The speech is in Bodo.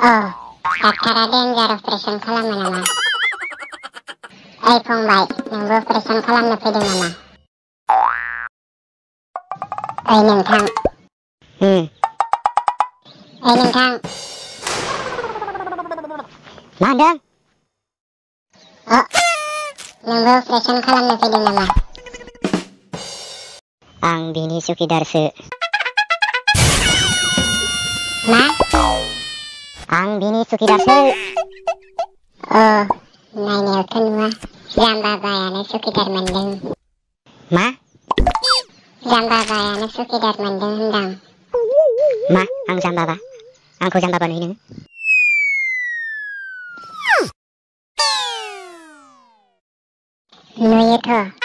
डाक्टारा डेन्जार अपारेसन खालामो नामा? ओइ फंबाय, नोंबो अपारेसन खालामनो फैदों नामा? ओइ नोंथां। ओइ नोंथां। मा होनदों? नोंबो अपारेसन खालामनो फैदों नामा? आं बिनि सुखिदारसो। मा? आं बिनि सुखिदारसो। नायनायावथ' नुवा। जाम्बाबायानो सुखिदार मोनदों। मा? जाम्बाबायानो सुखिदार मोनदों होनदां। मा? आं जाम्बाबा? आंखौ जाम्बाबा नुयो नोङो? नुयोथ'।